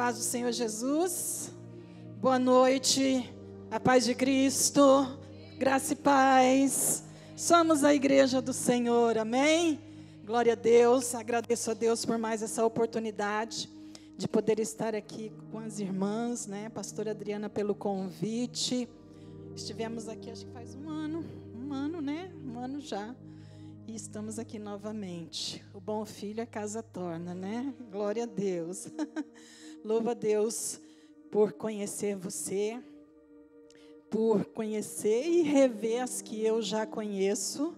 paz do Senhor Jesus. Boa noite, a paz de Cristo, graça e paz. Somos a igreja do Senhor, amém? Glória a Deus, agradeço a Deus por mais essa oportunidade de poder estar aqui com as irmãs, né? Pastora Adriana pelo convite. Estivemos aqui, acho que faz um ano, né? Um ano já. E estamos aqui novamente. O bom filho a casa torna, né? Glória a Deus. Louva a Deus por conhecer você, por conhecer e rever as que eu já conheço.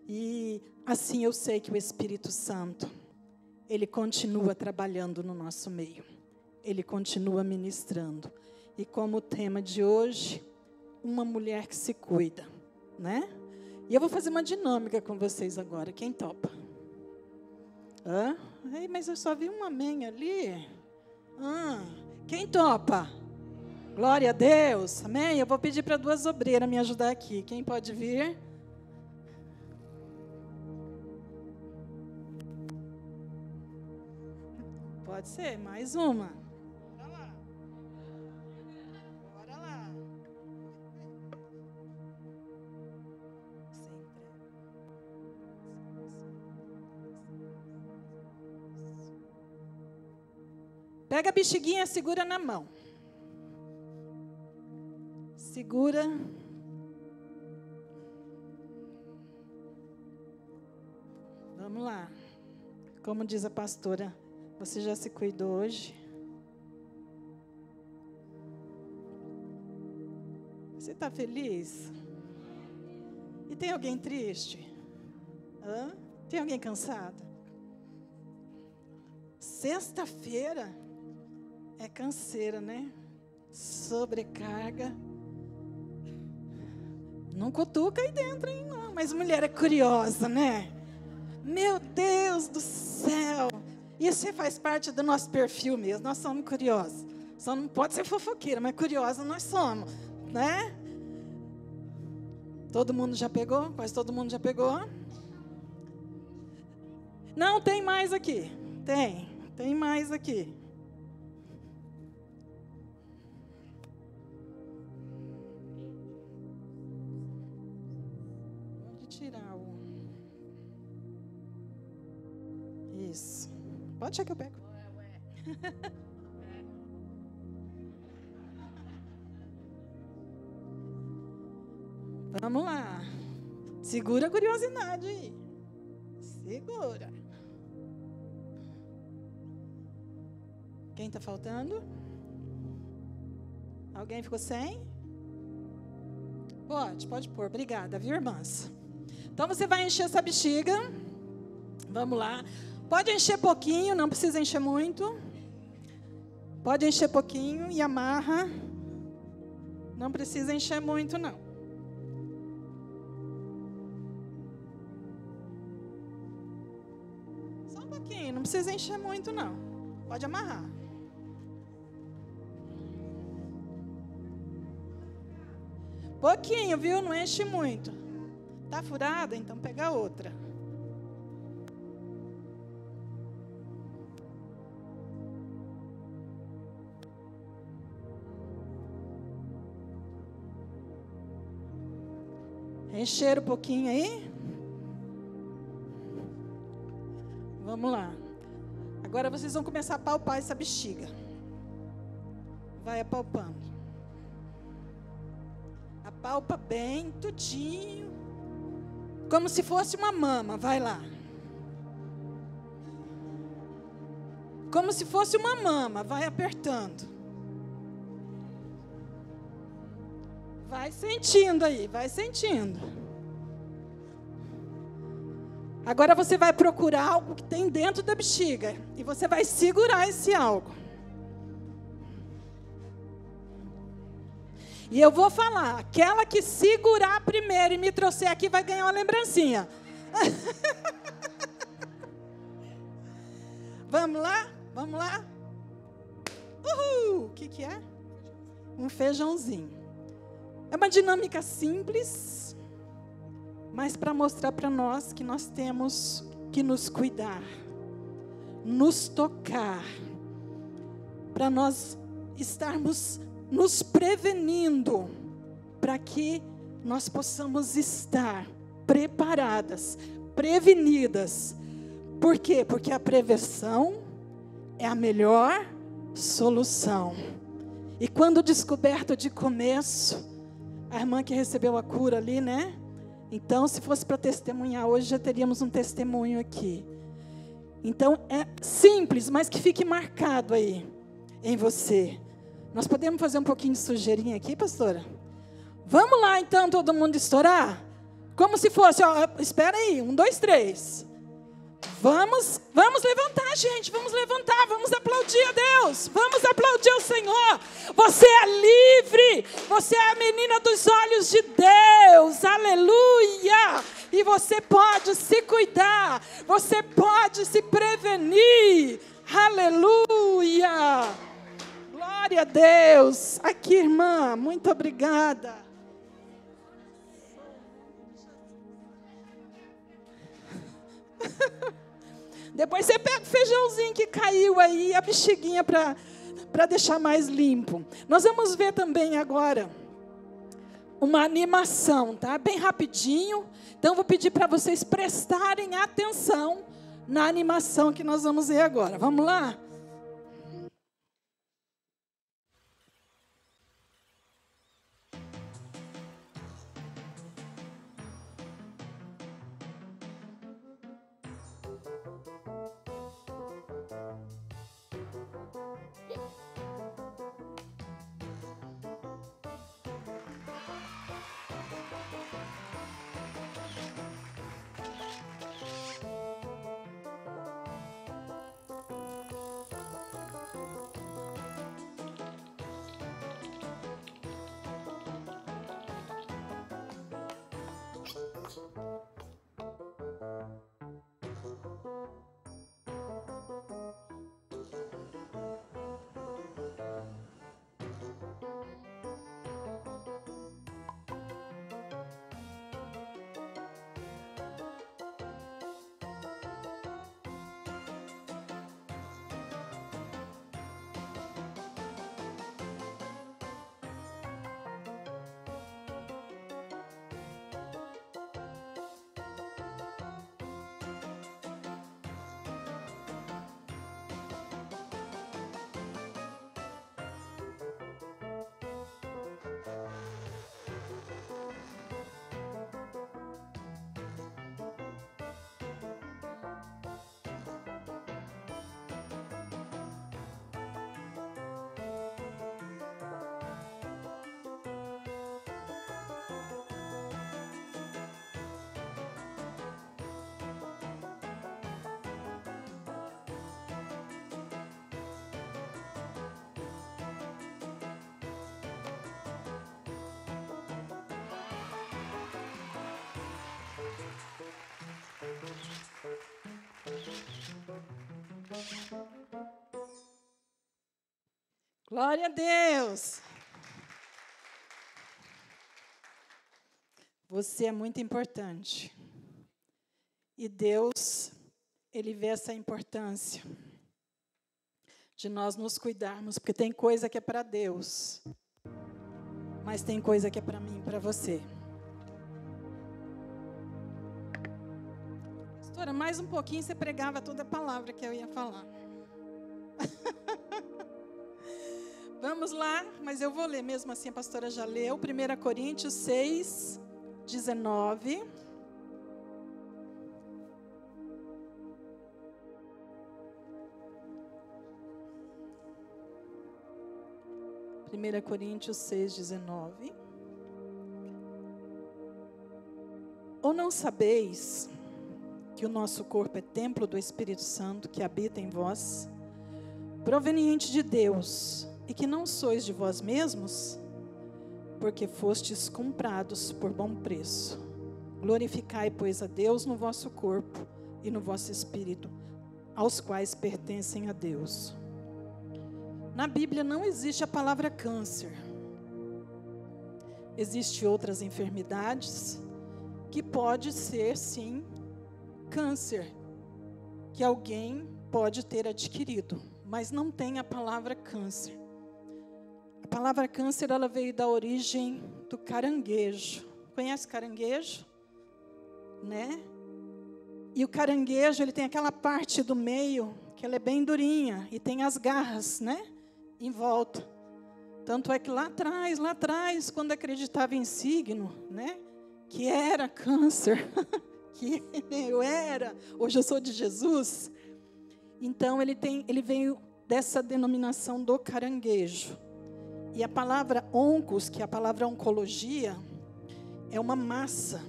E assim eu sei que o Espírito Santo, Ele continua trabalhando no nosso meio. Ele continua ministrando. E como o tema de hoje, uma mulher que se cuida, né? E eu vou fazer uma dinâmica com vocês agora. Quem topa? Ei, mas eu só vi um amém ali. Quem topa? Glória a Deus. Amém? Eu vou pedir para 2 obreiras me ajudar aqui. Quem pode vir? Pode ser, mais uma. Bora lá. Bora lá. Pega a bexiguinha, segura na mão. Segura. Vamos lá. Como diz a pastora, você já se cuidou hoje? Você está feliz? E tem alguém triste? Tem alguém cansado? Sexta-feira é canseira, né? Sobrecarga. Não cutuca aí dentro, hein? Não. Mas mulher é curiosa, né? Meu Deus do céu! Isso faz parte do nosso perfil mesmo. Nós somos curiosos. Só não pode ser fofoqueira, mas curiosa nós somos, né? Todo mundo já pegou? Quase todo mundo já pegou? Não, tem mais aqui. Tem mais aqui. Pode tirar o... Isso. Pode deixar que eu pego. Vamos lá. Segura a curiosidade aí. Segura. Quem está faltando? Alguém ficou sem? Pode pôr. Obrigada, viu, irmãs? Então, você vai encher essa bexiga. Vamos lá. Pode encher pouquinho, não precisa encher muito. Pode encher pouquinho e amarra. Não precisa encher muito, não. Só um pouquinho, não precisa encher muito, não. Pode amarrar. Pouquinho, viu? Não enche muito. Tá furada? Então pega outra. Encher um pouquinho aí. Vamos lá. Agora vocês vão começar a palpar essa bexiga. Vai apalpando. Apalpa bem, tudinho. Como se fosse uma mama. Vai lá. Como se fosse uma mama. Vai apertando. Vai sentindo aí, vai sentindo. Agora você vai procurar algo que tem dentro da bexiga. E você vai segurar esse algo. E eu vou falar, aquela que segurar primeiro e me trouxer aqui vai ganhar uma lembrancinha. Vamos lá? Vamos lá? Uhul! O que é? Um feijãozinho. É uma dinâmica simples, mas para mostrar para nós que nós temos que nos cuidar, nos tocar, para nós estarmos nos prevenindo, para que nós possamos estar preparadas, prevenidas. Por quê? Porque a prevenção é a melhor solução. E quando descoberto de começo, a irmã que recebeu a cura ali, né? Então, se fosse para testemunhar hoje, já teríamos um testemunho aqui. Então, é simples, mas que fique marcado aí em você. Nós podemos fazer um pouquinho de sujeirinha aqui, pastora? Vamos lá, então, todo mundo estourar? Como se fosse, ó, espera aí, 1, 2, 3. Vamos levantar, gente, vamos levantar, vamos aplaudir a Deus, vamos aplaudir o Senhor. Você é livre, você é a menina dos olhos de Deus, aleluia. E você pode se cuidar, você pode se prevenir, aleluia. Glória a Deus. Aqui, irmã, muito obrigada. Depois você pega o feijãozinho que caiu aí, a bexiguinha para deixar mais limpo. Nós vamos ver também agora uma animação, tá? Bem rapidinho. Então, vou pedir para vocês prestarem atenção na animação que nós vamos ver agora. Vamos lá? Glória a Deus. Você é muito importante. E Deus, Ele vê essa importância de nós nos cuidarmos, porque tem coisa que é para Deus, mas tem coisa que é para mim e para você. Pastora, mais um pouquinho você pregava toda a palavra que eu ia falar. Vamos lá, mas eu vou ler mesmo assim, a pastora já leu. 1 Coríntios 6, 19. Primeira Coríntios 6, 19. Ou não sabeis que o nosso corpo é templo do Espírito Santo que habita em vós, proveniente de Deus, e que não sois de vós mesmos, porque fostes comprados por bom preço. Glorificai, pois, a Deus no vosso corpo e no vosso espírito, aos quais pertencem a Deus. Na Bíblia não existe a palavra câncer. Existem outras enfermidades que pode ser, sim, câncer, que alguém pode ter adquirido. mas não tem a palavra câncer. A palavra câncer, ela veio da origem do caranguejo. Conhece caranguejo? Né? E o caranguejo, ele tem aquela parte do meio, que ela é bem durinha, e tem as garras, né? Em volta. Tanto é que lá atrás, quando acreditava em signo, né? Que era câncer, que eu era, hoje eu sou de Jesus. Então, ele veio dessa denominação do caranguejo. E a palavra oncos, que é a palavra oncologia, é uma massa.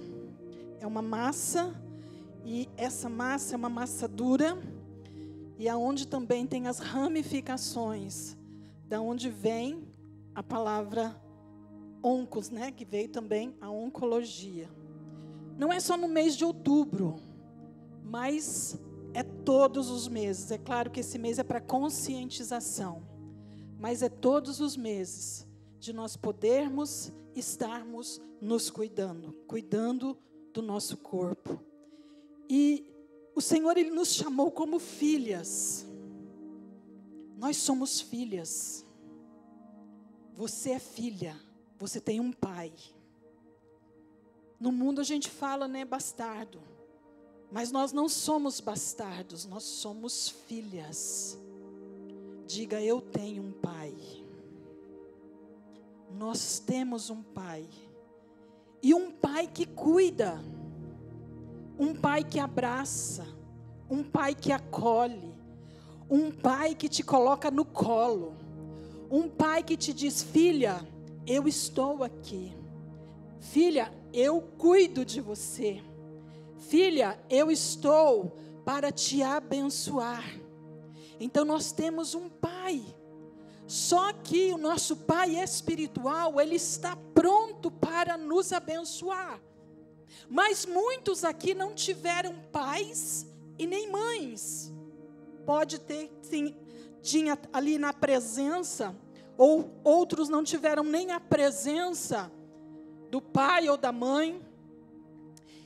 É uma massa, e essa massa é uma massa dura, e aonde também tem as ramificações, da onde vem a palavra oncos, né? Que veio também a oncologia. Não é só no mês de outubro, mas é todos os meses. É claro que esse mês é para conscientização, mas é todos os meses de nós podermos estarmos nos cuidando do nosso corpo. E o Senhor, Ele nos chamou como filhas. Nós somos filhas. Você é filha, você tem um pai. No mundo a gente fala, né, bastardo. Mas nós não somos bastardos, nós somos filhas. Diga, eu tenho um pai. Nós temos um pai. E um pai que cuida. Um pai que abraça. Um pai que acolhe. Um pai que te coloca no colo. Um pai que te diz, filha, eu estou aqui. Filha, eu cuido de você. Filha, eu estou para te abençoar. Então nós temos um pai. Só que o nosso pai espiritual, ele está pronto para nos abençoar. Mas muitos aqui não tiveram pais e nem mães. Pode ter, sim, tinha ali na presença, ou outros não tiveram nem a presença do pai ou da mãe.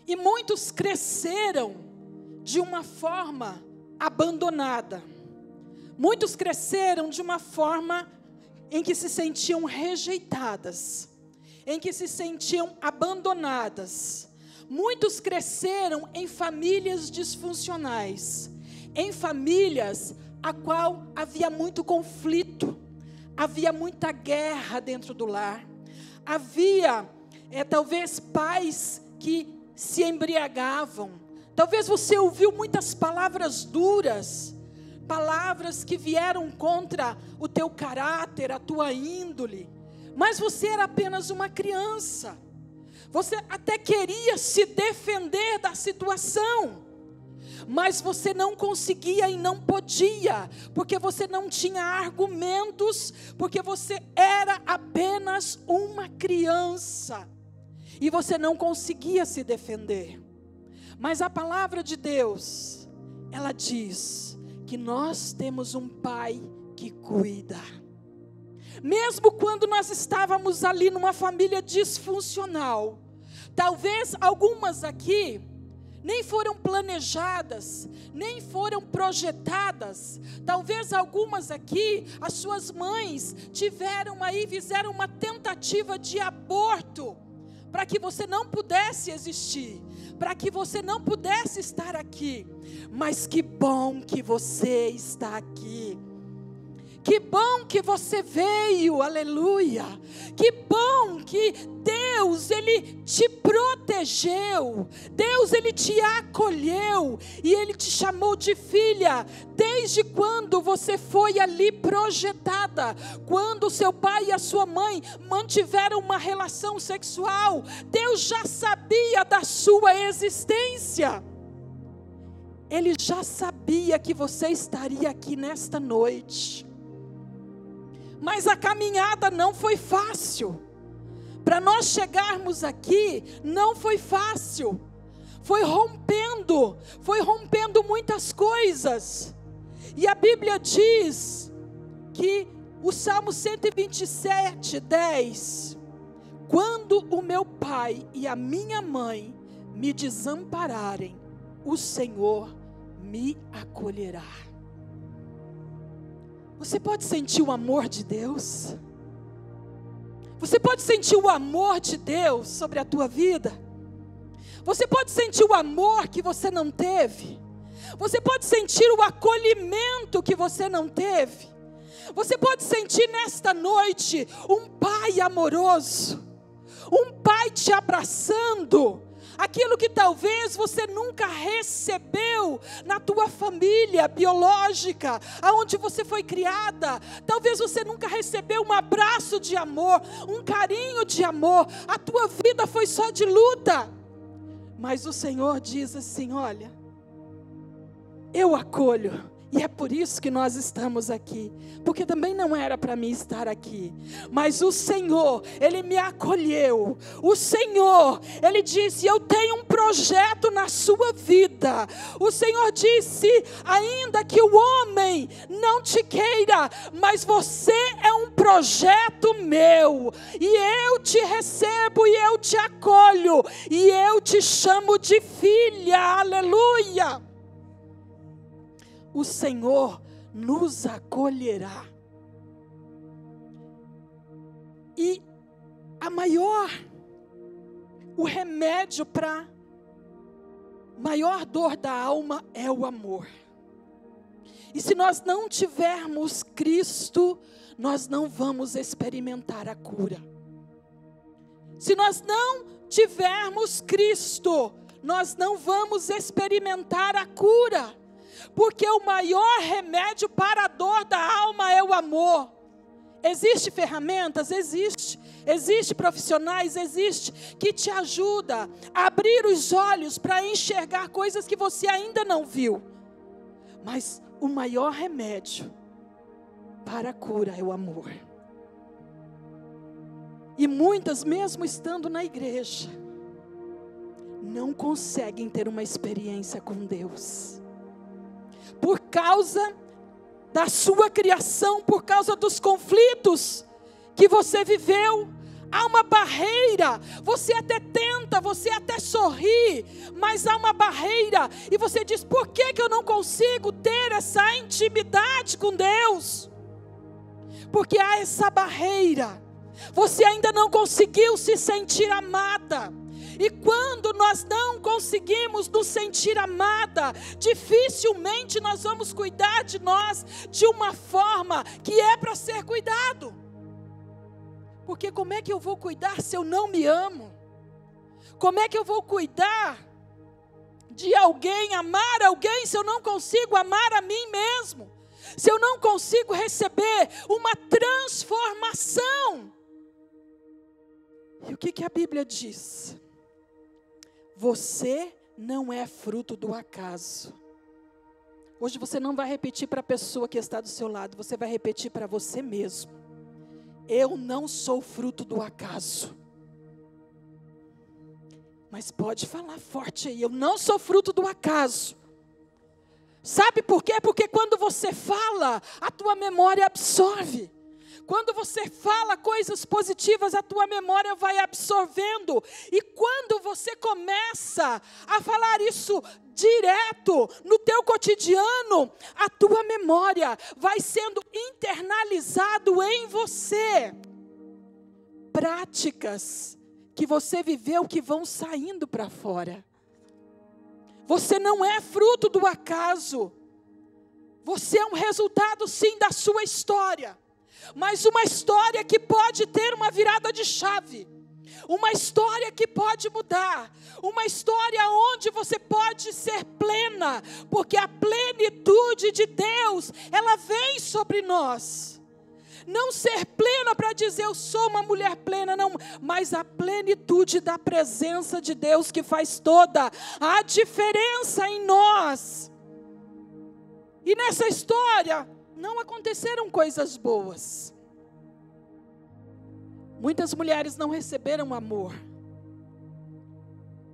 E muitos cresceram de uma forma abandonada. Muitos cresceram de uma forma em que se sentiam rejeitadas, em que se sentiam abandonadas. Muitos cresceram em famílias disfuncionais, em famílias a qual havia muito conflito, havia muita guerra dentro do lar, havia talvez pais que se embriagavam. Talvez você ouviu muitas palavras duras, palavras que vieram contra o teu caráter, a tua índole, mas você era apenas uma criança. Você até queria se defender da situação, mas você não conseguia e não podia, porque você não tinha argumentos, porque você era apenas uma criança, e você não conseguia se defender. Mas a palavra de Deus, ela diz que nós temos um pai que cuida. Mesmo quando nós estávamos ali numa família disfuncional, talvez algumas aqui nem foram planejadas, nem foram projetadas. Talvez algumas aqui, as suas mães fizeram uma tentativa de aborto, para que você não pudesse existir, para que você não pudesse estar aqui. Mas que bom que você está aqui. Que bom que você veio, aleluia. Que bom que Deus, Ele te protegeu. Deus, Ele te acolheu. E Ele te chamou de filha. Desde quando você foi ali projetada. Quando seu pai e a sua mãe mantiveram uma relação sexual. Deus já sabia da sua existência. Ele já sabia que você estaria aqui nesta noite. Mas a caminhada não foi fácil. Para nós chegarmos aqui, não foi fácil. Foi rompendo muitas coisas. E a Bíblia diz que o Salmo 127, 10, quando o meu pai e a minha mãe me desampararem, o Senhor me acolherá. Você pode sentir o amor de Deus? Você pode sentir o amor de Deus sobre a tua vida? Você pode sentir o amor que você não teve? Você pode sentir o acolhimento que você não teve? Você pode sentir nesta noite um pai amoroso, um pai te abraçando, aquilo que talvez você nunca recebeu na tua família biológica, aonde você foi criada. Talvez você nunca recebeu um abraço de amor, um carinho de amor. A tua vida foi só de luta. Mas o Senhor diz assim: olha, eu acolho. E é por isso que nós estamos aqui, porque também não era para mim estar aqui, mas o Senhor, Ele me acolheu. O Senhor, Ele disse: eu tenho um projeto na sua vida. O Senhor disse: ainda que o homem não te queira, mas você é um projeto meu, e eu te recebo, e eu te acolho, e eu te chamo de filha. Aleluia! O Senhor nos acolherá. E o remédio para maior dor da alma é o amor. E se nós não tivermos Cristo, nós não vamos experimentar a cura. Se nós não tivermos Cristo, nós não vamos experimentar a cura. Porque o maior remédio para a dor da alma é o amor. Existem ferramentas? Existe profissionais? Existe, que te ajuda a abrir os olhos para enxergar coisas que você ainda não viu. Mas o maior remédio para a cura é o amor. E muitas, mesmo estando na igreja, não conseguem ter uma experiência com Deus. Por causa da sua criação, por causa dos conflitos que você viveu, há uma barreira. Você até tenta, você até sorri, mas há uma barreira. E você diz: por que eu não consigo ter essa intimidade com Deus? Porque há essa barreira. Você ainda não conseguiu se sentir amada. E quando nós não conseguimos nos sentir amada, dificilmente nós vamos cuidar de nós de uma forma que é para ser cuidado. Porque como é que eu vou cuidar se eu não me amo? Como é que eu vou cuidar de alguém, amar alguém, se eu não consigo amar a mim mesmo? Se eu não consigo receber uma transformação? E o que a Bíblia diz? Você não é fruto do acaso. Hoje você não vai repetir para a pessoa que está do seu lado, você vai repetir para você mesmo: eu não sou fruto do acaso. Mas pode falar forte aí: eu não sou fruto do acaso. Sabe por quê? Porque quando você fala, a tua memória absorve. Quando você fala coisas positivas, a tua memória vai absorvendo. E quando você começa a falar isso direto no teu cotidiano, a tua memória vai sendo internalizado em você. Práticas que você viveu que vão saindo para fora. Você não é fruto do acaso. Você é um resultado, sim, da sua história. Mas uma história que pode ter uma virada de chave. Uma história que pode mudar. Uma história onde você pode ser plena. Porque a plenitude de Deus, ela vem sobre nós. Não ser plena para dizer eu sou uma mulher plena, não. Mas a plenitude da presença de Deus que faz toda a diferença em nós. E nessa história não aconteceram coisas boas. Muitas mulheres não receberam amor.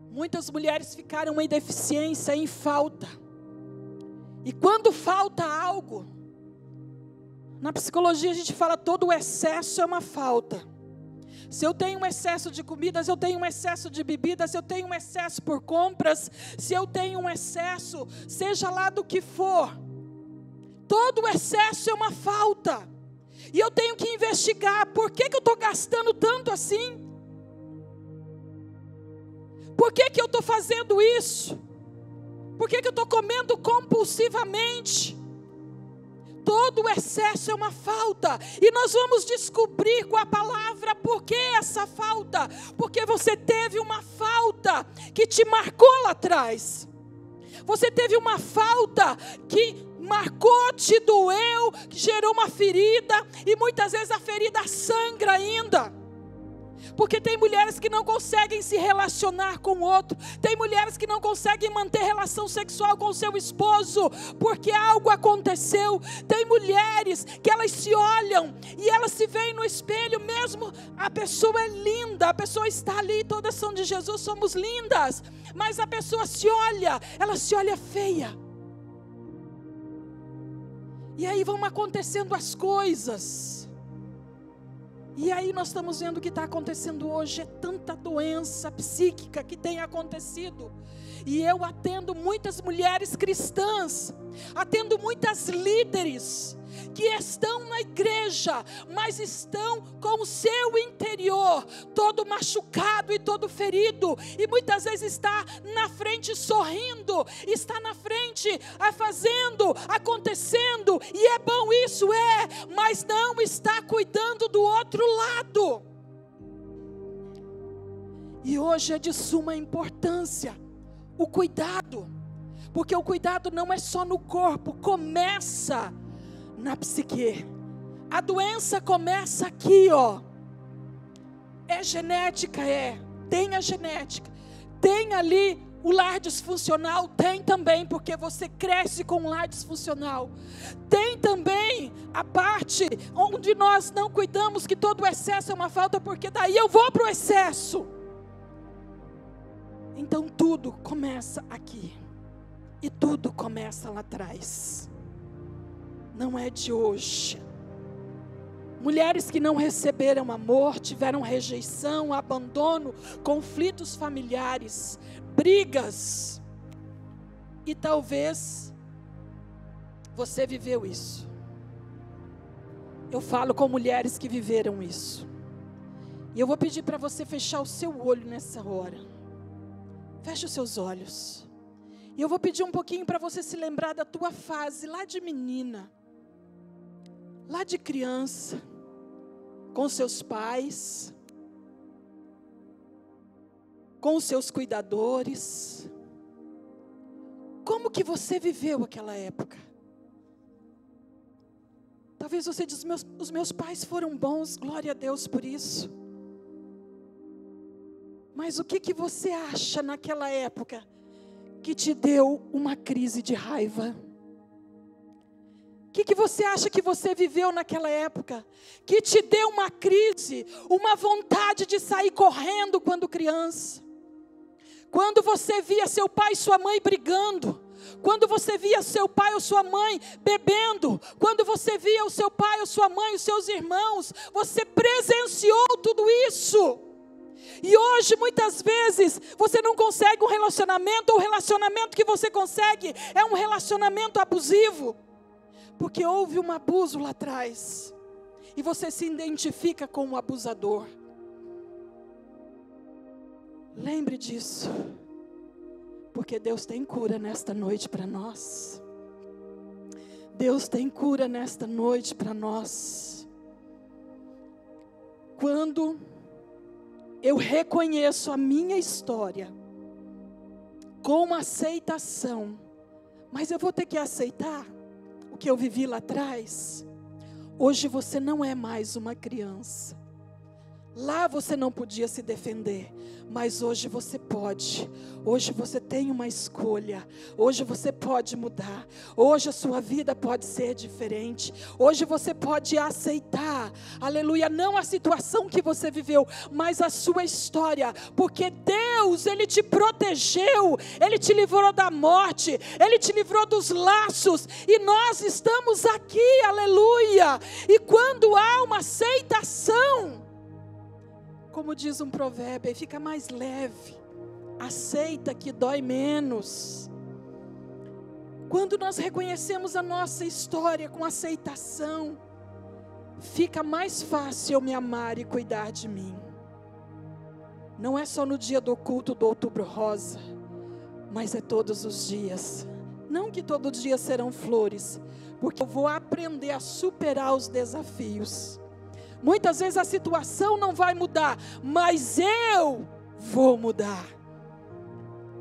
Muitas mulheres ficaram em deficiência, em falta. E quando falta algo, na psicologia a gente fala todo o excesso é uma falta. Se eu tenho um excesso de comidas, eu tenho um excesso de bebidas, se eu tenho um excesso por compras, se eu tenho um excesso, seja lá do que for, Todo excesso é uma falta. E eu tenho que investigar, por que eu estou gastando tanto assim? Por que eu estou fazendo isso? Por que eu estou comendo compulsivamente? Todo excesso é uma falta. E nós vamos descobrir com a palavra por que essa falta. Porque você teve uma falta que te marcou lá atrás. Você teve uma falta que marcou, te doeu, gerou uma ferida. E muitas vezes a ferida sangra ainda. Porque tem mulheres que não conseguem se relacionar com o outro. Tem mulheres que não conseguem manter relação sexual com o seu esposo, porque algo aconteceu. Tem mulheres que elas se olham e elas se veem no espelho, mesmo a pessoa é linda, a pessoa está ali, todas são de Jesus, somos lindas. Mas a pessoa se olha, ela se olha feia. E aí vão acontecendo as coisas. E aí nós estamos vendo o que está acontecendo hoje. É tanta doença psíquica que tem acontecido. E eu atendo muitas mulheres cristãs, atendo muitas líderes que estão na igreja, mas estão com o seu interior todo machucado e todo ferido, e muitas vezes está na frente sorrindo, está na frente fazendo, acontecendo, e é bom isso, mas não está cuidando do outro lado. E hoje é de suma importância o cuidado, porque o cuidado não é só no corpo, começa na psique. A doença começa aqui, ó. É genética, tem a genética, tem ali o lar disfuncional, tem também, porque você cresce com um lar disfuncional. Tem também a parte onde nós não cuidamos, que todo excesso é uma falta, porque daí eu vou para o excesso. Então tudo começa aqui, e tudo começa lá atrás. Não é de hoje. Mulheres que não receberam amor, tiveram rejeição, abandono, conflitos familiares, brigas. E talvez você viveu isso. Eu falo com mulheres que viveram isso. E eu vou pedir para você fechar o seu olho nessa hora. Feche os seus olhos. E eu vou pedir um pouquinho para você se lembrar da tua fase lá de menina, lá de criança, com seus pais, com os seus cuidadores. Como que você viveu aquela época? Talvez você diz, os meus pais foram bons, glória a Deus por isso. Mas o que você acha naquela época que te deu uma crise de raiva? O que você acha que você viveu naquela época que te deu uma crise, uma vontade de sair correndo quando criança? Quando você via seu pai e sua mãe brigando, quando você via seu pai ou sua mãe bebendo, quando você via o seu pai ou sua mãe, os seus irmãos, você presenciou tudo isso. E hoje muitas vezes você não consegue um relacionamento, ou o relacionamento que você consegue é um relacionamento abusivo, porque houve um abuso lá atrás, e você se identifica com o abusador. Lembre disso, porque Deus tem cura nesta noite para nós. Deus tem cura nesta noite para nós. Quando eu reconheço a minha história com aceitação, mas eu vou ter que aceitar o que eu vivi lá atrás. Hoje você não é mais uma criança. Lá você não podia se defender, mas hoje você pode. Hoje você tem uma escolha. Hoje você pode mudar. Hoje a sua vida pode ser diferente. Hoje você pode aceitar, aleluia, não a situação que você viveu, mas a sua história, porque Deus, Ele te protegeu, Ele te livrou da morte, Ele te livrou dos laços, e nós estamos aqui, aleluia. E quando há uma aceitação, como diz um provérbio, fica mais leve. Aceita que dói menos. Quando nós reconhecemos a nossa história com aceitação, fica mais fácil eu me amar e cuidar de mim. Não é só no dia do culto do Outubro Rosa, mas é todos os dias. Não que todos os dias serão flores, porque eu vou aprender a superar os desafios. Muitas vezes a situação não vai mudar, mas eu vou mudar.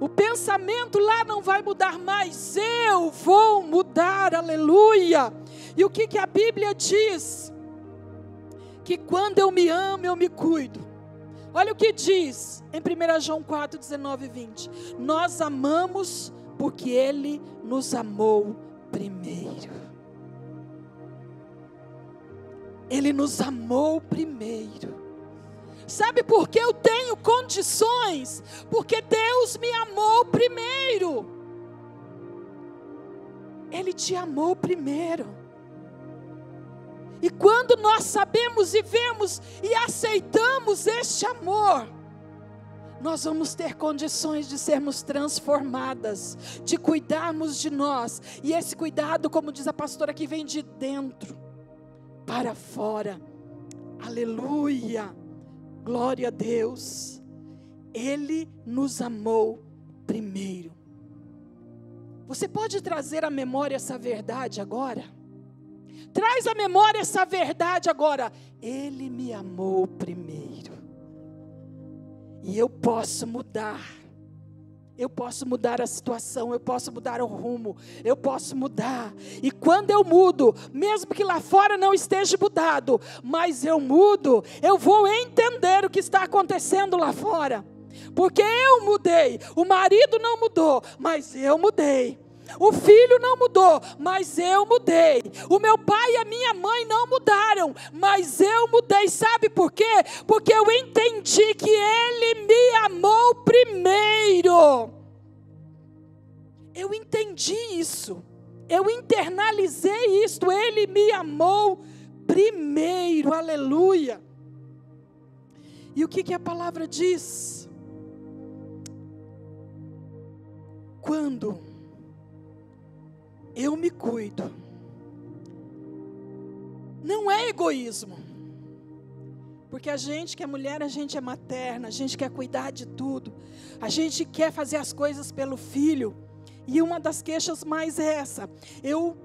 O pensamento lá não vai mudar, mas eu vou mudar, aleluia. E o que a Bíblia diz? Que quando eu me amo, eu me cuido. Olha o que diz em 1 João 4, 19 e 20. Nós amamos porque Ele nos amou primeiro. Ele nos amou primeiro. Sabe por que eu tenho condições? Porque Deus me amou primeiro. Ele te amou primeiro. E quando nós sabemos e vemos e aceitamos este amor, nós vamos ter condições de sermos transformadas, de cuidarmos de nós. E esse cuidado, como diz a pastora aqui, vem de dentro para fora. Aleluia. Glória a Deus. Ele nos amou primeiro. Você pode trazer à memória essa verdade agora? Traz à memória essa verdade agora. Ele me amou primeiro. E eu posso mudar. Eu posso mudar a situação, eu posso mudar o rumo, eu posso mudar. E quando eu mudo, mesmo que lá fora não esteja mudado, mas eu mudo, eu vou entender o que está acontecendo lá fora. Porque eu mudei, o marido não mudou, mas eu mudei. O filho não mudou, mas eu mudei. O meu pai e a minha mãe não mudaram, mas eu mudei. Sabe por quê? Porque eu entendi que Ele me amou primeiro. Eu entendi isso. Eu internalizei isso. Ele me amou primeiro. Aleluia. E o que a palavra diz? Quando eu me cuido, não é egoísmo, porque a gente que é mulher, a gente é materna, a gente quer cuidar de tudo, a gente quer fazer as coisas pelo filho, e uma das queixas mais é essa: eu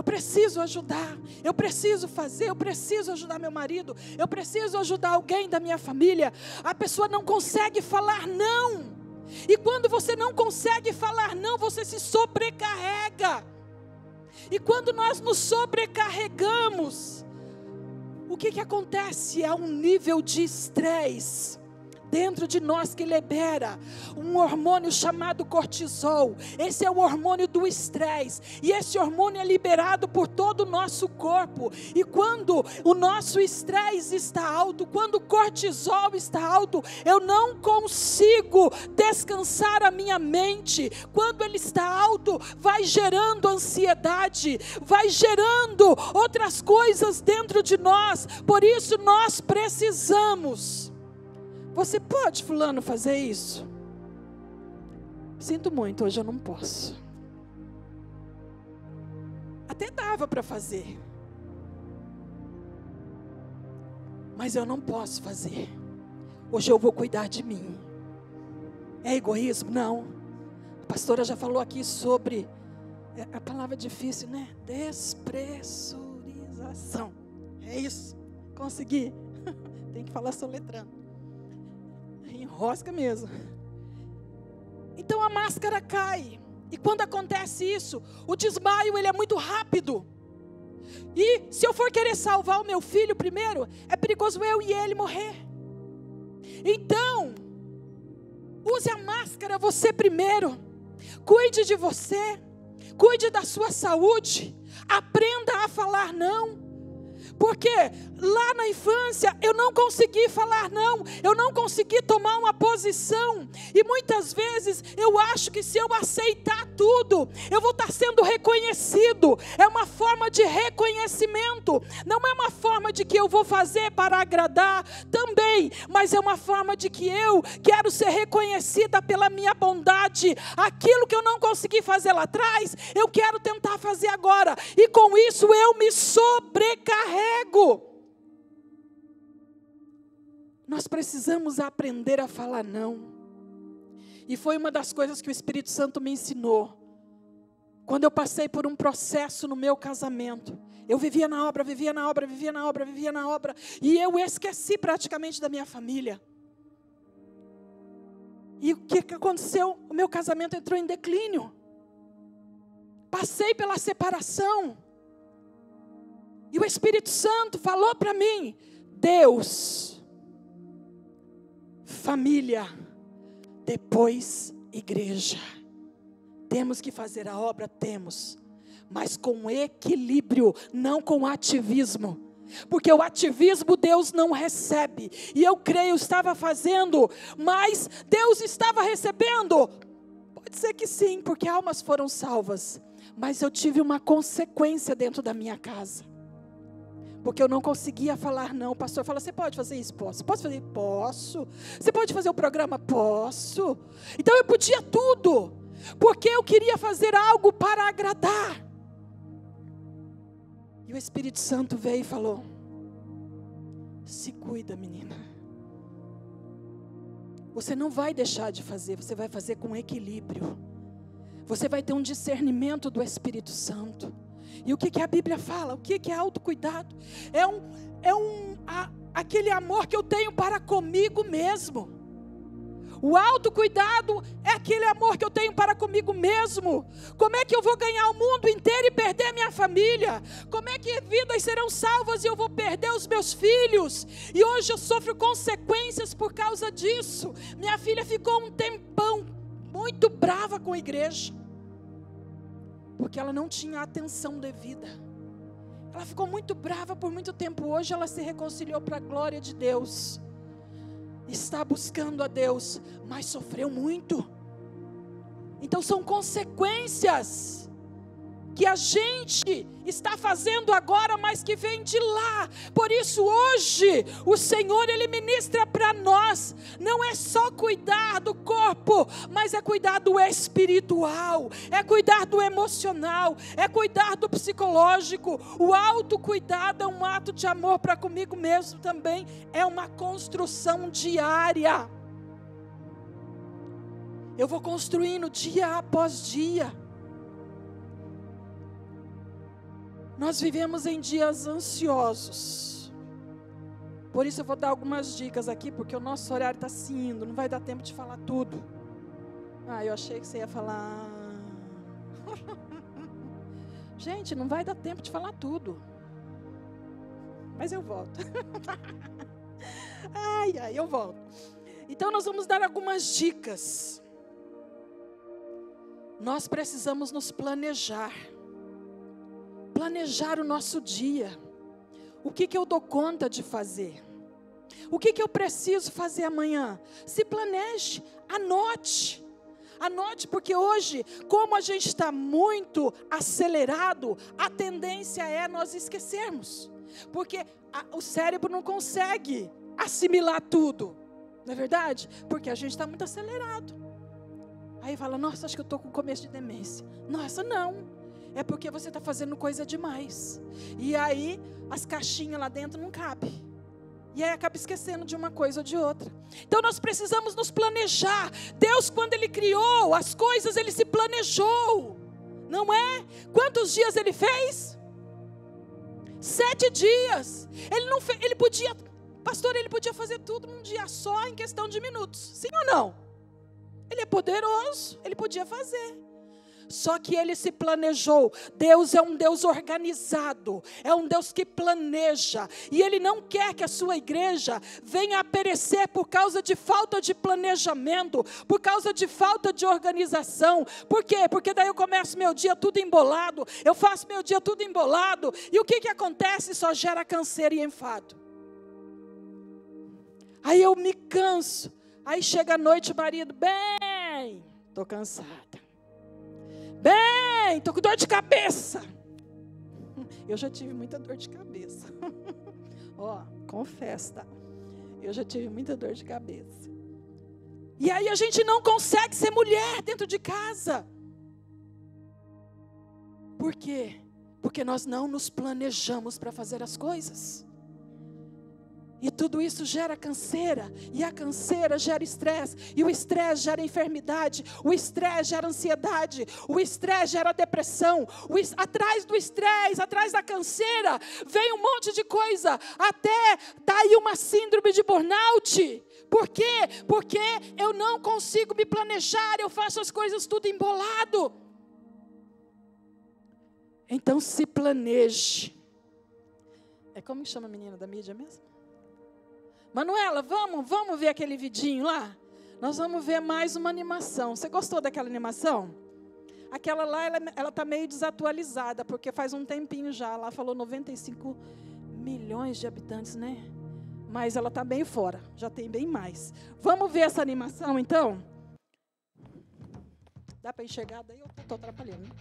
preciso ajudar, eu preciso fazer, eu preciso ajudar meu marido, eu preciso ajudar alguém da minha família. A pessoa não consegue falar não, e quando você não consegue falar não, você se sobrecarrega. E quando nós nos sobrecarregamos, o que acontece? Há um nível de estresse dentro de nós que libera um hormônio chamado cortisol. Esse é o hormônio do estresse, e esse hormônio é liberado por todo o nosso corpo. E quando o nosso estresse está alto, quando o cortisol está alto, eu não consigo descansar a minha mente. Quando ele está alto, vai gerando ansiedade, vai gerando outras coisas dentro de nós. Por isso nós precisamos. Você pode, fulano, fazer isso? Sinto muito, hoje eu não posso. Até dava para fazer, mas eu não posso fazer. Hoje eu vou cuidar de mim. É egoísmo? Não. A pastora já falou aqui sobre, a palavra difícil, né? Despressurização. É isso. Consegui. Tem que falar soletrando. Enrosca mesmo. Então a máscara cai. E quando acontece isso, o desmaio ele é muito rápido. E se eu for querer salvar o meu filho primeiro, é perigoso eu e ele morrer. Então, use a máscara você primeiro. Cuide de você. Cuide da sua saúde. Aprenda a falar não. Porque lá na infância eu não consegui falar não, eu não consegui tomar uma posição, e muitas vezes eu acho que se eu aceitar tudo, eu vou estar sendo reconhecido. É uma forma de reconhecimento, não é uma forma de que eu vou fazer para agradar também, mas é uma forma de que eu quero ser reconhecida pela minha bondade. Aquilo que eu não consegui fazer lá atrás, eu quero tentar fazer agora, e com isso eu me sobrecarrego. Nós precisamos aprender a falar não. E foi uma das coisas que o Espírito Santo me ensinou. Quando eu passei por um processo no meu casamento, eu vivia na obra, e eu esqueci praticamente da minha família. E o que aconteceu? O meu casamento entrou em declínio. Passei pela separação. E o Espírito Santo falou para mim: Deus, família, depois igreja. Temos que fazer a obra, temos, mas com equilíbrio, não com ativismo. Porque o ativismo Deus não recebe. E eu creio, estava fazendo, mas Deus estava recebendo. Pode ser que sim, porque almas foram salvas. Mas eu tive uma consequência dentro da minha casa. Porque eu não conseguia falar não. O pastor fala: você pode fazer isso? Posso. Posso fazer? Posso. Você pode fazer o programa? Posso. Então eu podia tudo, porque eu queria fazer algo para agradar. E o Espírito Santo veio e falou: se cuida, menina. Você não vai deixar de fazer, você vai fazer com equilíbrio. Você vai ter um discernimento do Espírito Santo. E o que a Bíblia fala? O que é autocuidado? Aquele amor que eu tenho para comigo mesmo. O autocuidado é aquele amor que eu tenho para comigo mesmo. Como é que eu vou ganhar o mundo inteiro e perder a minha família? Como é que vidas serão salvas e eu vou perder os meus filhos? E hoje eu sofro consequências por causa disso. Minha filha ficou um tempão muito brava com a igreja, porque ela não tinha atenção devida. Ela ficou muito brava por muito tempo. Hoje ela se reconciliou para a glória de Deus. Está buscando a Deus, mas sofreu muito. Então são consequências que a gente está fazendo agora, mas que vem de lá. Por isso hoje o Senhor, Ele ministra para nós, não é só cuidar do corpo, mas é cuidar do espiritual, é cuidar do emocional, é cuidar do psicológico. O autocuidado é um ato de amor para comigo mesmo também, é uma construção diária. Eu vou construindo dia após dia. Nós vivemos em dias ansiosos. Por isso eu vou dar algumas dicas aqui, porque o nosso horário está se indo, não vai dar tempo de falar tudo. Eu achei que você ia falar. Gente, não vai dar tempo de falar tudo. Mas eu volto. Eu volto. Então nós vamos dar algumas dicas. Nós precisamos nos planejar. Planejar o nosso dia. O que eu dou conta de fazer? O que eu preciso fazer amanhã? Se planeje, anote. Anote, porque hoje, como a gente está muito acelerado, a tendência é nós esquecermos. Porque o cérebro não consegue assimilar tudo. Não é verdade? Porque a gente está muito acelerado. Aí fala: nossa, acho que eu estou com começo de demência. Nossa, não. É porque você está fazendo coisa demais. E aí, as caixinhas lá dentro não cabem. E aí acaba esquecendo de uma coisa ou de outra. Então nós precisamos nos planejar. Deus, quando Ele criou as coisas, Ele se planejou. Não é? Quantos dias Ele fez? 7 dias. Ele podia, pastor, Ele podia fazer tudo num dia só, em questão de minutos. Sim ou não? Ele é poderoso, Ele podia fazer. Só que ele se planejou. Deus é um Deus organizado, é um Deus que planeja, e Ele não quer que a sua igreja venha a perecer por causa de falta de planejamento, por causa de falta de organização. Por quê? Porque daí eu começo meu dia tudo embolado, eu faço meu dia tudo embolado, e o que acontece? Só gera canseira e enfado. Aí eu me canso, aí chega a noite o marido, bem, estou cansada. Bem, estou com dor de cabeça. Eu já tive muita dor de cabeça. Ó, confesso, tá? Eu já tive muita dor de cabeça. E aí a gente não consegue ser mulher dentro de casa. Por quê? Porque nós não nos planejamos para fazer as coisas. E tudo isso gera canseira, e a canseira gera estresse, e o estresse gera enfermidade, o estresse gera ansiedade, o estresse gera depressão, atrás do estresse, atrás da canseira, vem um monte de coisa, até dá aí uma síndrome de burnout. Por quê? Porque eu não consigo me planejar, eu faço as coisas tudo embolado. Então se planeje. É como que chama a menina da mídia mesmo? Manuela, vamos ver aquele vidinho lá? Nós vamos ver mais uma animação. Você gostou daquela animação? Aquela lá, ela está meio desatualizada, porque faz um tempinho já. Lá falou 95 milhões de habitantes, né? Mas ela está bem fora, já tem bem mais. Vamos ver essa animação, então? Dá para enxergar? Daí eu estou atrapalhando.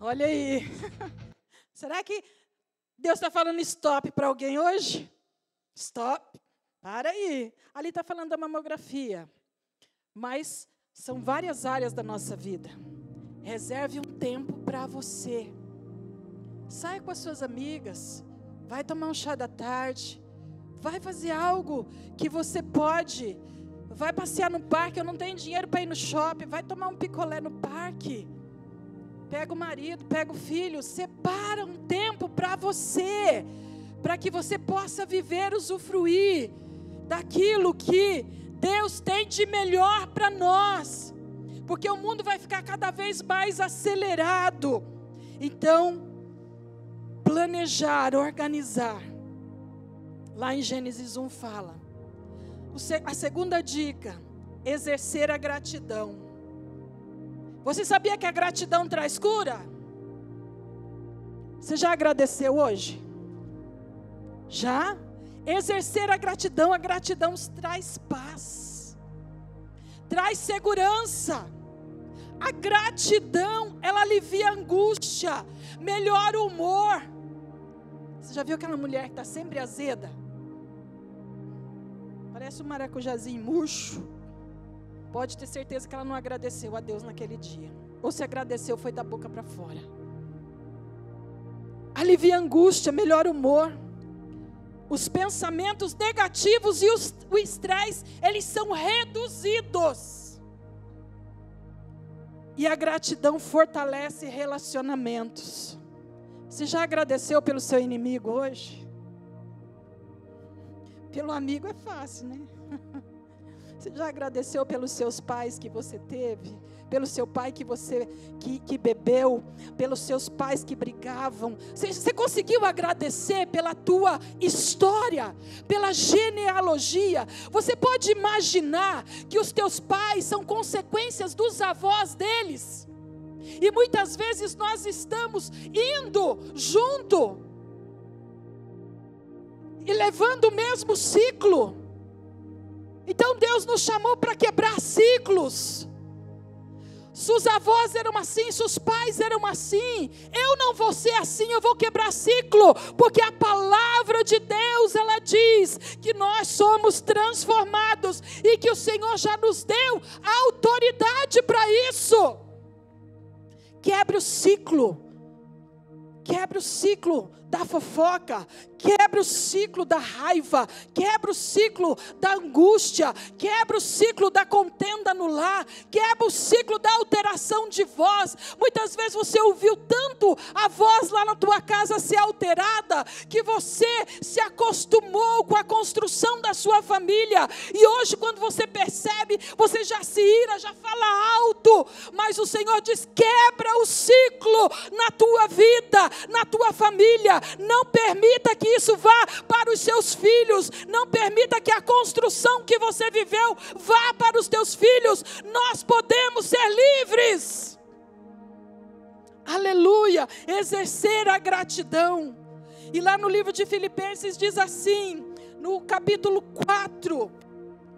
Olha aí. Será que Deus está falando stop para alguém hoje? Stop. Para aí. Ali está falando da mamografia. Mas são várias áreas da nossa vida. Reserve um tempo para você. Saia com as suas amigas. Vai tomar um chá da tarde. Vai fazer algo que você pode. Vai passear no parque. Eu não tenho dinheiro para ir no shopping. Vai tomar um picolé no parque. Pega o marido, pega o filho, separa um tempo para você, para que você possa viver, usufruir daquilo que Deus tem de melhor para nós, porque o mundo vai ficar cada vez mais acelerado. Então, planejar, organizar. Lá em Gênesis 1 fala. A segunda dica, exercer a gratidão. Você sabia que a gratidão traz cura? Você já agradeceu hoje? Já? Exercer a gratidão traz paz, traz segurança. A gratidão, ela alivia a angústia, melhora o humor. Você já viu aquela mulher que está sempre azeda? parece um maracujazinho murcho. Pode ter certeza que ela não agradeceu a Deus naquele dia. Ou se agradeceu, foi da boca para fora. Alivia a angústia, melhora o humor. Os pensamentos negativos e o estresse, eles são reduzidos. E a gratidão fortalece relacionamentos. Você já agradeceu pelo seu inimigo hoje? Pelo amigo é fácil, né? Você já agradeceu pelos seus pais que você teve? Pelo seu pai que bebeu? Pelos seus pais que brigavam? Você conseguiu agradecer pela tua história? Pela genealogia? Você pode imaginar que os teus pais são consequências dos avós deles? E muitas vezes nós estamos indo junto e levando o mesmo ciclo. Então Deus nos chamou para quebrar ciclos. Se os avós eram assim, se os pais eram assim, eu não vou ser assim, eu vou quebrar ciclo, porque a palavra de Deus, ela diz que nós somos transformados, e que o Senhor já nos deu a autoridade para isso. Quebre o ciclo. Quebre o ciclo da fofoca, quebra o ciclo da raiva, quebra o ciclo da angústia, quebra o ciclo da contenda no lar, quebra o ciclo da alteração de voz. Muitas vezes você ouviu tanto a voz lá na tua casa ser alterada, que você se acostumou com a construção da sua família, e hoje quando você percebe, você já se ira, já fala alto, mas o Senhor diz: quebra o ciclo na tua vida, na tua família. Não permita que isso vá para os seus filhos. Não permita que a construção que você viveu vá para os teus filhos. Nós podemos ser livres. Aleluia. Exercer a gratidão. E lá no livro de Filipenses diz assim, no capítulo 4,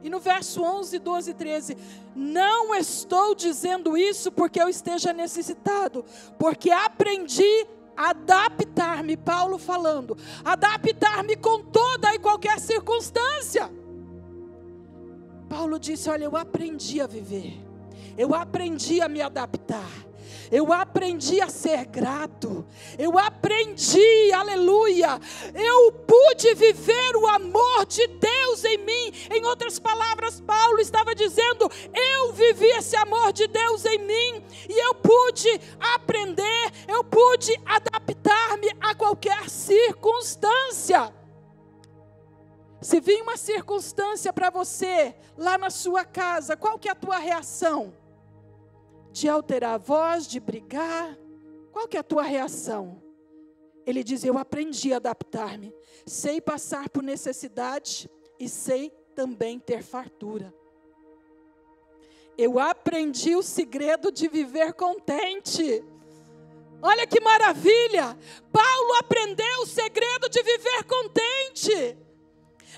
e no verso 11, 12 e 13: não estou dizendo isso porque eu esteja necessitado, porque aprendi adaptar-me, Paulo falando, adaptar-me com toda e qualquer circunstância. Paulo disse: olha, eu aprendi a viver, eu aprendi a me adaptar, eu aprendi a ser grato, eu aprendi, aleluia, eu pude viver o amor de Deus em mim. Em outras palavras, Paulo estava dizendo: eu vivi esse amor de Deus em mim, e eu pude aprender, eu pude adaptar-me a qualquer circunstância. Se vir uma circunstância para você, lá na sua casa, qual que é a tua reação? De alterar a voz, de brigar? Qual que é a tua reação? Ele diz: eu aprendi a adaptar-me, sei passar por necessidade e sei também ter fartura. Eu aprendi o segredo de viver contente. Olha que maravilha! Paulo aprendeu o segredo de viver contente.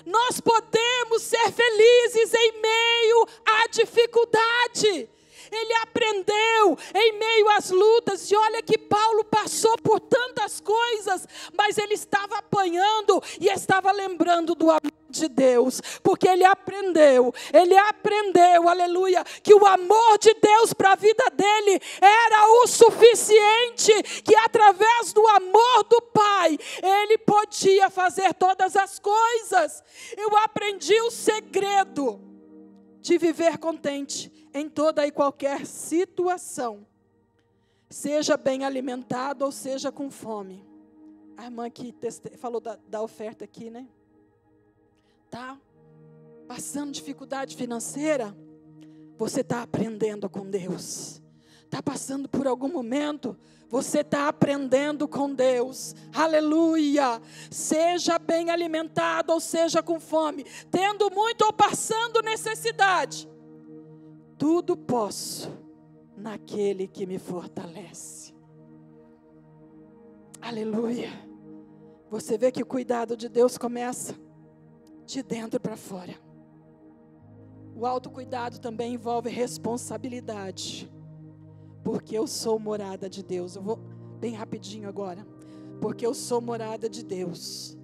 Nós podemos ser felizes em meio à dificuldade. Ele aprendeu em meio às lutas, e olha que Paulo passou por tantas coisas, mas ele estava apanhando e estava lembrando do amor de Deus, porque ele aprendeu, aleluia, que o amor de Deus para a vida dele era o suficiente, que através do amor do Pai, ele podia fazer todas as coisas. Eu aprendi o segredo de viver contente em toda e qualquer situação, seja bem alimentado ou seja com fome. A irmã que falou da oferta aqui, né? Tá passando dificuldade financeira, você está aprendendo com Deus. Está passando por algum momento, você está aprendendo com Deus. Aleluia. Seja bem alimentado ou seja com fome, tendo muito ou passando necessidade, tudo posso naquele que me fortalece. Aleluia. Você vê que o cuidado de Deus começa de dentro para fora. O autocuidado também envolve responsabilidade, porque eu sou morada de Deus. Eu vou bem rapidinho agora. Porque eu sou morada de Deus,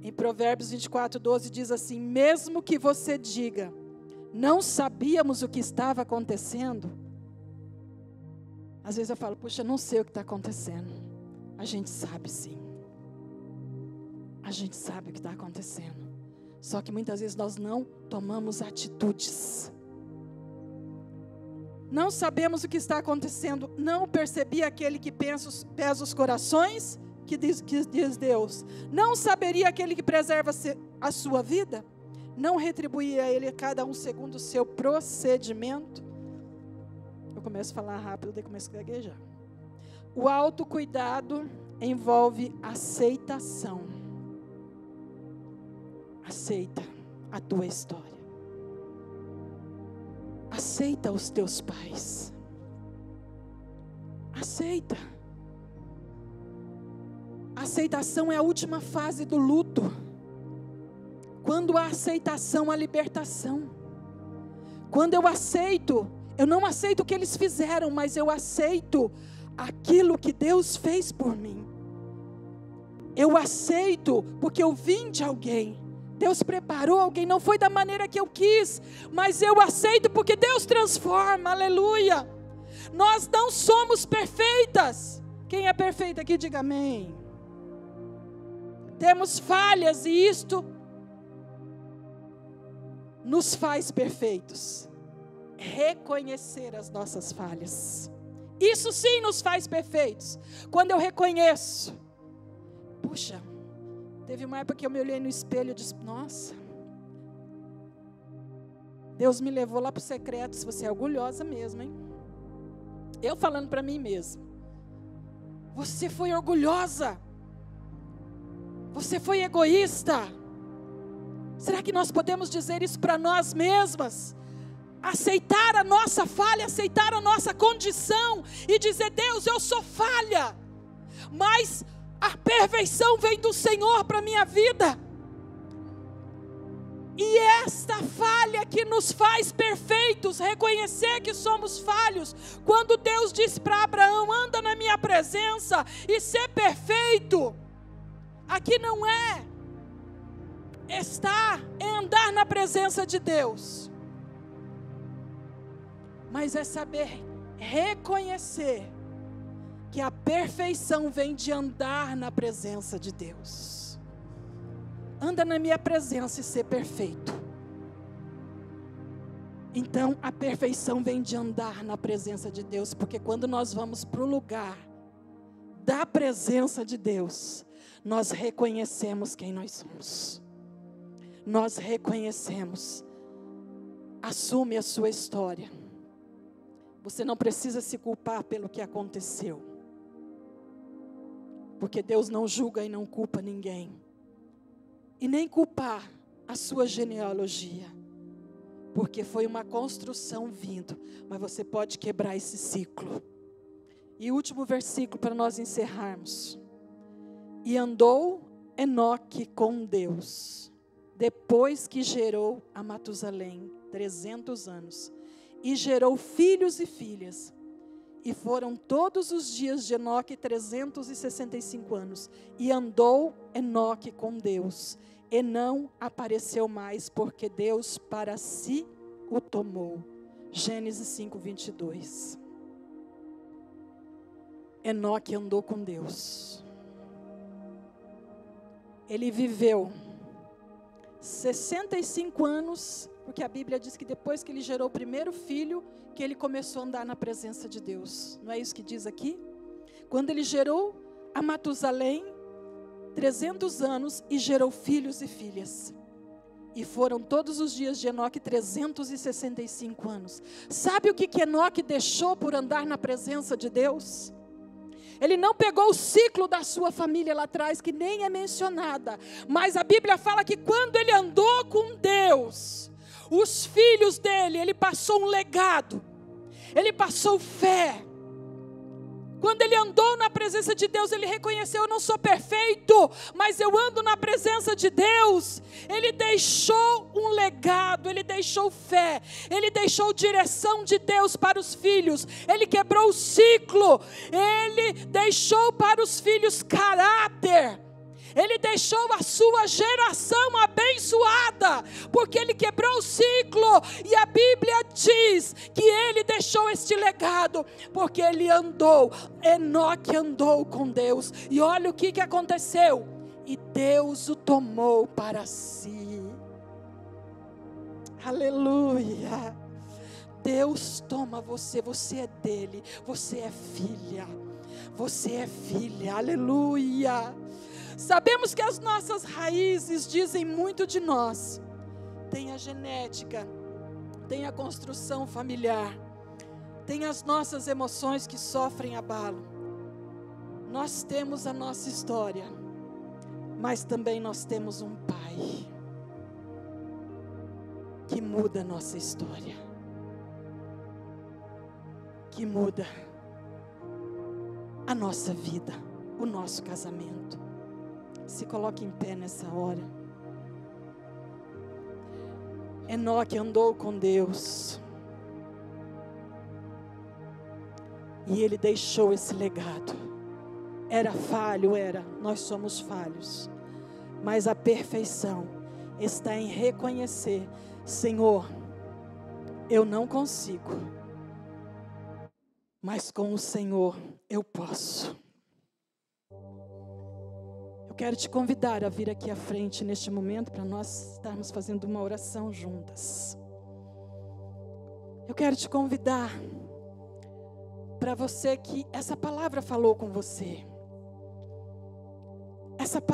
Em Provérbios 24:12 diz assim: mesmo que você diga, não sabíamos o que estava acontecendo. Às vezes eu falo, puxa, não sei o que está acontecendo. A gente sabe sim. A gente sabe o que está acontecendo. Só que muitas vezes nós não tomamos atitudes. Não sabemos o que está acontecendo. Não percebi aquele que pesa os corações, que diz Deus. Não saberia aquele que preserva a sua vida? Não retribuir a ele cada um segundo o seu procedimento? Eu começo a falar rápido, daí começo a gaguejar. O autocuidado envolve aceitação. Aceita a tua história. Aceita os teus pais. Aceita. A aceitação é a última fase do luto. Quando há aceitação, há libertação. Quando eu aceito, eu não aceito o que eles fizeram, mas eu aceito aquilo que Deus fez por mim. Eu aceito porque eu vim de alguém. Deus preparou alguém, não foi da maneira que eu quis, mas eu aceito porque Deus transforma, aleluia. Nós não somos perfeitas. Quem é perfeito aqui, diga amém. Temos falhas e isto nos faz perfeitos. Reconhecer as nossas falhas. Isso sim nos faz perfeitos. Quando eu reconheço, puxa, teve uma época que eu me olhei no espelho e disse, nossa, Deus me levou lá para o secreto. Se você é orgulhosa mesmo, hein? Eu falando para mim mesmo. Você foi orgulhosa. Você foi egoísta. Será que nós podemos dizer isso para nós mesmas? Aceitar a nossa falha, aceitar a nossa condição e dizer, Deus, eu sou falha, mas a perfeição vem do Senhor para a minha vida. E esta falha que nos faz perfeitos, reconhecer que somos falhos. Quando Deus disse para Abraão, anda na minha presença e ser perfeito. Aqui não é estar, é andar na presença de Deus. Mas é saber reconhecer que a perfeição vem de andar na presença de Deus. Anda na minha presença e ser perfeito. Então a perfeição vem de andar na presença de Deus, porque quando nós vamos para o lugar da presença de Deus, nós reconhecemos quem nós somos. Nós reconhecemos. Assume a sua história. Você não precisa se culpar pelo que aconteceu. Porque Deus não julga e não culpa ninguém. E nem culpar a sua genealogia. Porque foi uma construção vindo. Mas você pode quebrar esse ciclo. E o último versículo para nós encerrarmos. E andou Enoque com Deus, depois que gerou a Matusalém 300 anos. E gerou filhos e filhas. E foram todos os dias de Enoque 365 anos. E andou Enoque com Deus. E não apareceu mais, porque Deus para si o tomou. Gênesis 5:22. Enoque andou com Deus. Ele viveu 65 anos, porque a Bíblia diz que depois que ele gerou o primeiro filho, que ele começou a andar na presença de Deus. Não é isso que diz aqui? Quando ele gerou a Matusalém, 300 anos, e gerou filhos e filhas. E foram todos os dias de Enoque 365 anos. Sabe o que Enoque deixou por andar na presença de Deus? Ele não pegou o ciclo da sua família lá atrás, que nem é mencionada. Mas a Bíblia fala que quando ele andou com Deus, os filhos dele, ele passou um legado. Ele passou fé. Quando ele andou na presença de Deus, ele reconheceu, eu não sou perfeito, mas eu ando na presença de Deus. Ele deixou um legado, ele deixou fé, ele deixou direção de Deus para os filhos. Ele quebrou o ciclo, ele deixou para os filhos caráter. Ele deixou a sua geração abençoada, porque ele quebrou o ciclo. E a Bíblia diz que ele deixou este legado, porque ele andou. Enoque andou com Deus. E olha o que aconteceu. E Deus o tomou para si. Aleluia. Deus toma você, você é dele, você é filha. Você é filha, aleluia. Sabemos que as nossas raízes dizem muito de nós. Tem a genética, tem a construção familiar, tem as nossas emoções que sofrem abalo. Nós temos a nossa história, mas também nós temos um Pai que muda a nossa história, que muda a nossa vida, o nosso casamento. Se coloque em pé nessa hora. Enoque andou com Deus. E ele deixou esse legado. Era falho, era. Nós somos falhos. Mas a perfeição está em reconhecer: Senhor, eu não consigo, mas com o Senhor eu posso. Eu quero te convidar a vir aqui à frente neste momento para nós estarmos fazendo uma oração juntas. Eu quero te convidar para você que essa palavra falou com você. Essa palavra